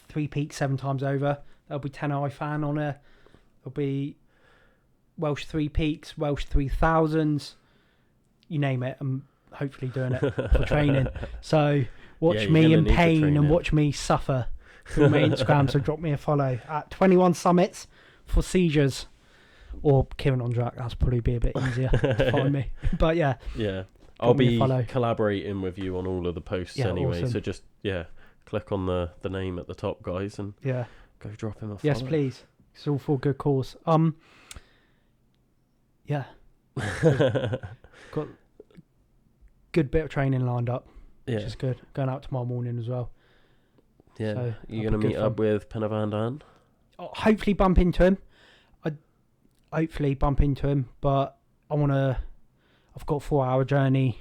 3 Peaks 7 times over. There'll be 10 fan on it. There'll be Welsh 3 Peaks, Welsh 3000s, you name it. I'm hopefully doing it for training. So watch me in pain and watch me suffer through my Instagram. So drop me a follow at 21 Summits for Seizures. Or Kieran Ondrak, that's probably be a bit easier to find me. But yeah. Yeah. I'll be collaborating with you on all of the posts anyway. Awesome. So just, click on the name at the top, guys, and go drop him a follow. Yes, please. It's all for a good cause. Yeah. Got good bit of training lined up, which is good. Going out tomorrow morning as well. Yeah. So you're going to meet up with Penna Van Dan? Hopefully bump into him. But I've got a 4-hour journey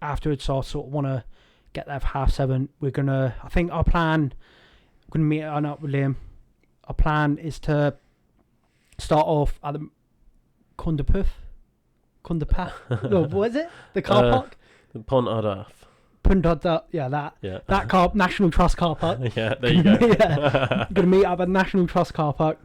afterwards, so I sort of want to get there for 7:30. I think our plan, we're going to meet up with Liam. Our plan is to start off at the Kundapath. What is it? The car park? The Pont Ardaf. That National Trust car park. Yeah, there you go. Going to meet up at National Trust car park.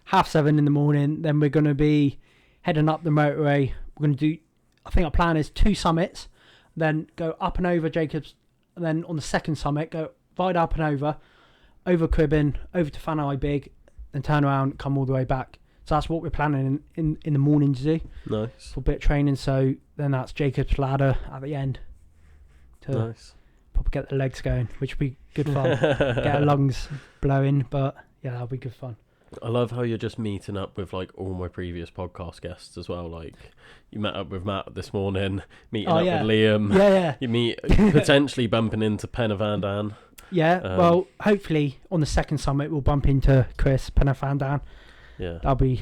7:30 in the morning. Then we're going to be heading up the motorway. We're going to do, I think our plan is 2 summits, then go up and over Jacobs, and then on the second summit go right up and over Cribbin, over to Fanai Big, then turn around, come all the way back. So that's what we're planning in the morning to do. Nice. For a bit of training. So then that's Jacob's ladder at the end to probably get the legs going, which will be good fun. Get our lungs blowing, but yeah, that'll be good fun. I love how you're just meeting up with like all my previous podcast guests as well. Like you met up with Matt this morning, meeting up with Liam. Yeah. You meet potentially bumping into Penna Van Dan. Yeah. Well, hopefully on the second summit we'll bump into Chris Penna Van Dan. Yeah. That'll be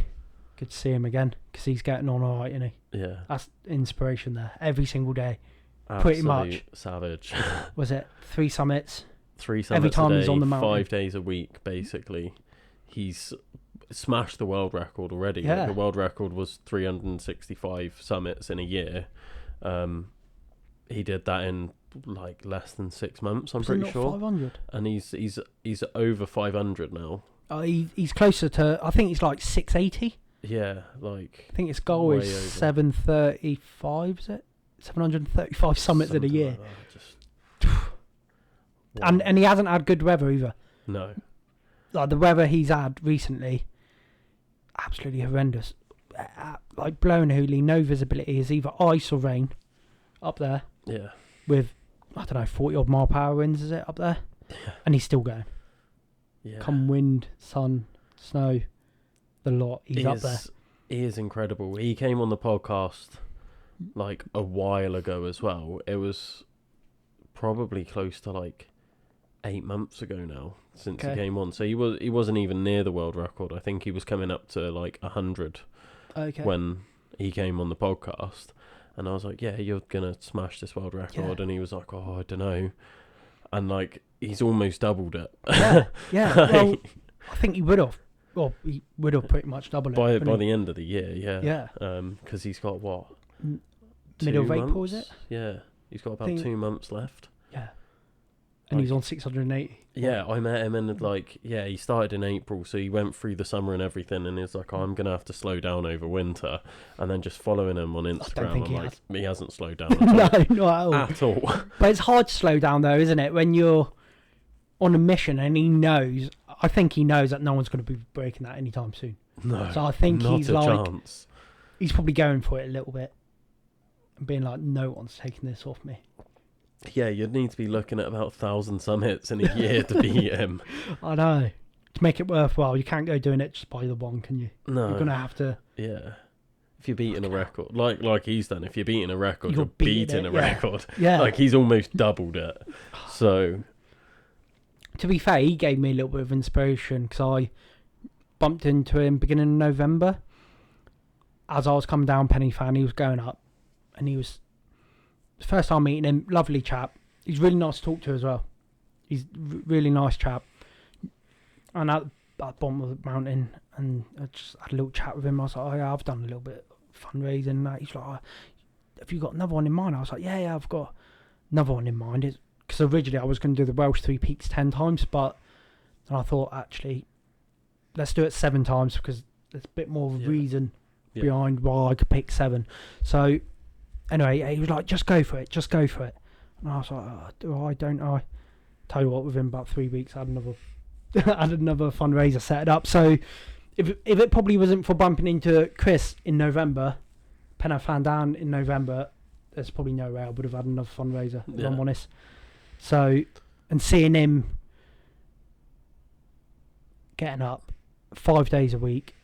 good to see him again because he's getting on all right, isn't he? Yeah. That's inspiration there every single day. Absolute pretty much. Savage. Was it 3 summits? 3 summits every time he's on the mountain. 5 days a week, basically. He's smashed the world record already. Yeah. Like the world record was 365 summits in a year. He did that in like less than 6 months, I'm pretty sure. 500? And he's over 500 now. He's closer to, I think he's like 680. Yeah, like I think his goal is 735, is it? 735 summits in a year. Like and he hasn't had good weather either. No. Like the weather he's had recently, absolutely horrendous. Like blowing hooly, no visibility. Is either ice or rain up there. Yeah. With, I don't know, 40 odd mile per hour winds, is it up there? Yeah. And he's still going. Yeah. Come wind, sun, snow, the lot. He's up there. He is incredible. He came on the podcast like a while ago as well. It was probably close to like 8 months ago now since he came on. So he wasn't even near the world record. I think he was coming up to like 100 when he came on the podcast. And I was like, yeah, you're going to smash this world record. Yeah. And he was like, oh, I don't know. And like, he's almost doubled it. Yeah. Well, I think he would have. Well, he would have pretty much doubled it. By the end of the year, yeah. Yeah. Because he's got what? Middle of April, is it? Yeah. He's got about 2 months left. Yeah. And he's on 680. Yeah, I met him and like, he started in April, so he went through the summer and everything, and he's like, oh, I'm going to have to slow down over winter. And then just following him on Instagram, I'm like, he hasn't slowed down at all. No, not at all. At all. But it's hard to slow down though, isn't it? When you're on a mission and I think he knows that no one's going to be breaking that anytime soon. No, so I think he's like, chance. He's probably going for it a little bit. And being like, no one's taking this off me. Yeah, you'd need to be looking at about 1,000 summits in a year to beat him. I know. To make it worthwhile, you can't go doing it just by the one, can you? No. You're going to have to... Yeah. If you're beating a record, like he's done, if you're beating a record, you're beating a record. Yeah. Like he's almost doubled it. So... To be fair, he gave me a little bit of inspiration because I bumped into him beginning of November. As I was coming down Penny Fan, he was going up and he was... First time meeting him, lovely chap. He's really nice to talk to as well. He's really nice chap. And at the bottom of the mountain, and I just had a little chat with him. I was like, oh yeah, I've done a little bit of fundraising and that. He's like, have you got another one in mind? I was like, yeah, I've got another one in mind. Because originally I was going to do the Welsh 3 Peaks 10 times, but I thought, actually, let's do it 7 times because there's a bit more of a reason behind why I could pick 7. So, anyway, he was like, just go for it. And I was like, do I, don't I? Tell you what, within about 3 weeks, I had another fundraiser set up. So, if it probably wasn't for bumping into Chris in November, Penna Fan Down in November, there's probably no way I would have had another fundraiser, if I'm honest. So, and seeing him getting up 5 days a week,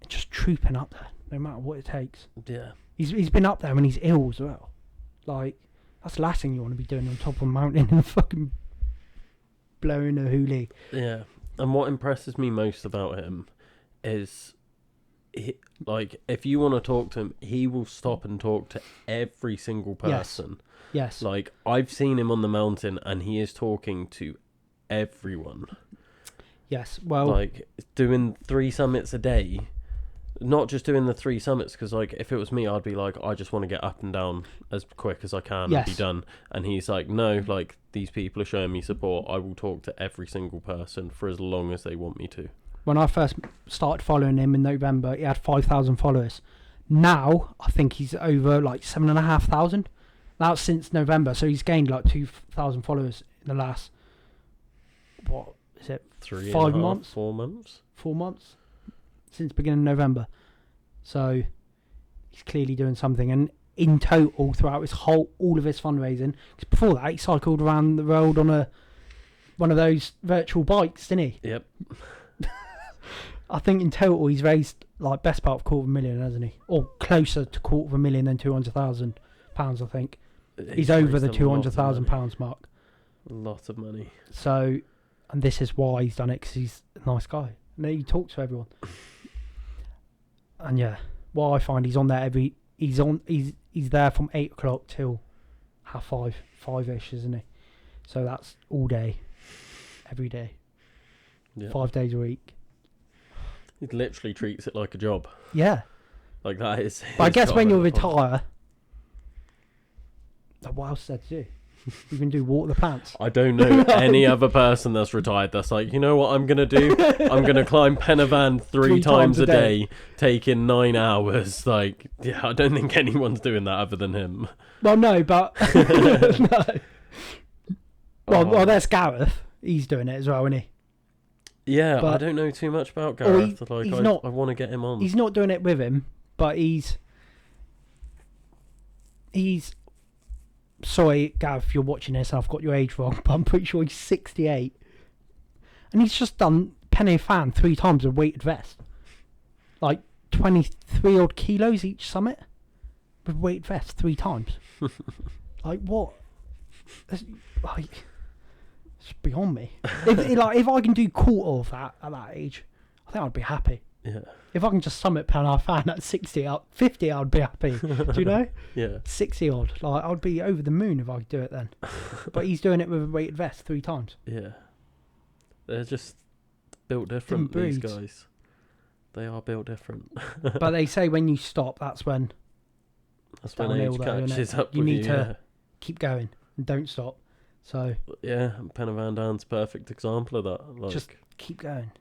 just trooping up there, no matter what it takes. Yeah. He's been up there when he's ill as well. Like, that's the last thing you want to be doing on top of a mountain and fucking blowing a hoolie. Yeah. And what impresses me most about him is, if you want to talk to him, he will stop and talk to every single person. Yes. Like, I've seen him on the mountain and he is talking to everyone. Yes, well... Like, doing 3 summits a day. Not just doing the 3 summits, because, like, if it was me, I'd be like, I just want to get up and down as quick as I can and be done. And he's like, no, like, these people are showing me support. I will talk to every single person for as long as they want me to. When I first started following him in November, he had 5,000 followers. Now, I think he's over, like, 7,500. That's since November, so he's gained, like, 2,000 followers in the last, what is it, 5 months? 4 months? 4 months? Since beginning of November. So he's clearly doing something, and in total throughout his all of his fundraising, because before that he cycled around the road on one of those virtual bikes, didn't he? Yep. I think in total he's raised like best part of £250,000, hasn't he? Or closer to £250,000 than £200,000, I think. He's over the £200,000 mark. A lot of money. So, and this is why he's done it, because he's a nice guy. And he talks to everyone. And yeah, what I find, he's on there he's there from 8 o'clock till 5:30, 5ish, isn't he? So that's all day, every day, 5 days a week. He literally treats it like a job. Yeah, like that is. But I guess when you retire, what else is there to do? You can do water the plants. I don't know any other person that's retired that's like, you know what I'm going to do? I'm going to climb Penavan 3 times a day, taking 9 hours. Like, yeah, I don't think anyone's doing that other than him. Well, no, but... no. Well, there's Gareth. He's doing it as well, isn't he? Yeah, but I don't know too much about Gareth. I want to get him on. He's not doing it with him, but he's... Sorry, Gav, if you're watching this, I've got your age wrong, but I'm pretty sure he's 68. And he's just done Penny Fan 3 times with weighted vest. Like 23 odd kilos each summit with weighted vest 3 times. Like, what? It's beyond me. If I can do quarter of that at that age, I think I'd be happy. Yeah. If I can just summit Penny Fan at 50, I'd be happy. Do you know? Yeah. 60 odd. Like, I'd be over the moon if I could do it then. But he's doing it with a weighted vest 3 times. Yeah. They're just built different, these guys. They are built different. But they say when you stop, that's when age catches up with you. You need to keep going and don't stop. So yeah, Penna Van Daan's perfect example of that. Like, just keep going.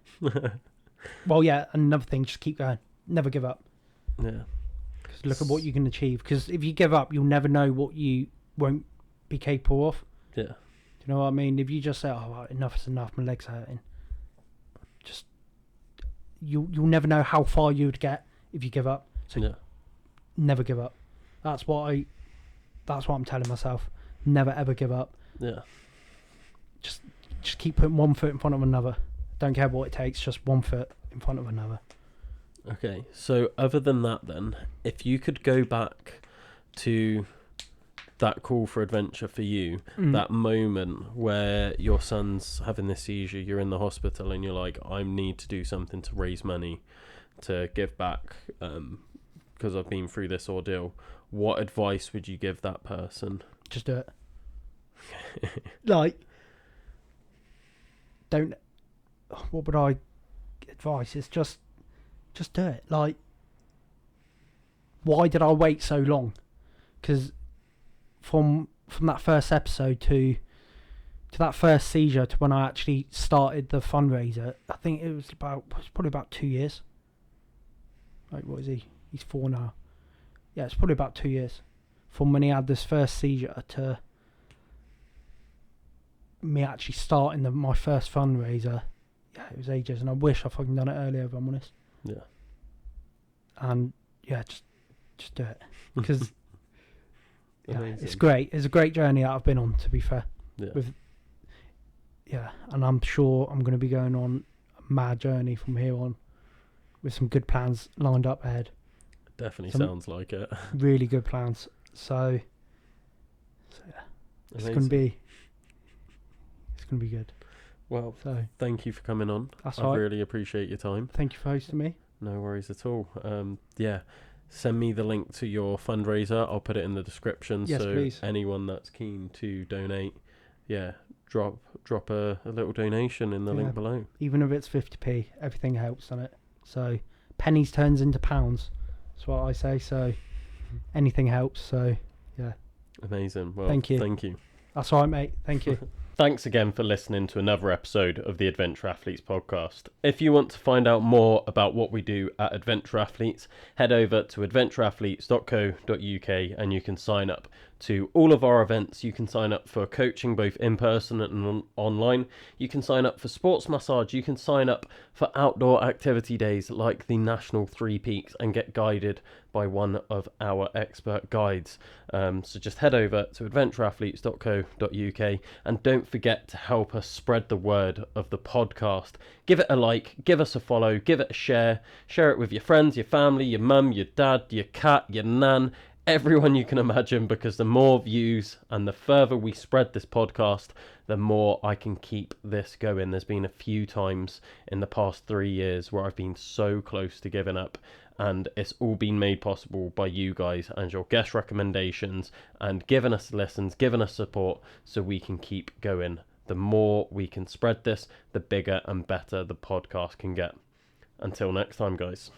Well, yeah, another thing, just keep going. Never give up. Yeah. Because look at what you can achieve. Because if you give up, you'll never know what you won't be capable of. Yeah. Do you know what I mean? If you just say, oh, well, enough is enough, my legs are hurting. Just, you'll never know how far you would get if you give up. So never give up. That's what I'm telling myself. Never ever give up. Yeah. Just keep putting one foot in front of another. Don't care what it takes, just one foot in front of another. Okay, so other than that then, if you could go back to that call for adventure for you, that moment where your son's having this seizure, you're in the hospital and you're like, I need to do something to raise money to give back because I've been through this ordeal, what advice would you give that person? Just do it. Like, don't... What would I advise? It's just do it. Like, why did I wait so long? because from that first episode to that first seizure to when I actually started the fundraiser, I think it was probably about 2 years. Like, what is he? He's 4 now. Yeah, it's probably about 2 years from when he had this first seizure to me actually starting my first fundraiser. Yeah, it was ages, and I wish I fucking done it earlier, if I'm honest. Yeah. And yeah, just do it, because yeah, it's great. It's a great journey that I've been on, to be fair. Yeah. And I'm sure I'm going to be going on a mad journey from here on, with some good plans lined up ahead. Definitely sounds like it. Really good plans. So yeah, it's going to be good. Well, thank you for coming on. That's I really appreciate your time. Thank you for hosting me. No worries at all. Yeah, send me the link to your fundraiser. I'll put it in the description. Yes, so please. Anyone that's keen to donate, drop a little donation in the link below. Even if it's 50p, everything helps on it. So pennies turns into pounds. That's what I say. So anything helps. So yeah. Amazing. Well, thank you. That's all right, mate. Thank you. Thanks again for listening to another episode of the Adventure Athletes podcast. If you want to find out more about what we do at Adventure Athletes, head over to adventureathletes.co.uk and you can sign up to all of our events. You can sign up for coaching both in person and online. You can sign up for sports massage. You can sign up for outdoor activity days like the National Three Peaks and get guided by one of our expert guides. So just head over to adventureathletes.co.uk and don't forget to help us spread the word of the podcast. Give it a like, give us a follow, give it a share it with your friends, your family, your mum, your dad, your cat, your nan, everyone you can imagine, because the more views and the further we spread this podcast, the more I can keep this going. There's been a few times in the past 3 years where I've been so close to giving up, and it's all been made possible by you guys and your guest recommendations and giving us listens, giving us support, so we can keep going. The more we can spread this, the bigger and better the podcast can get. Until next time, guys.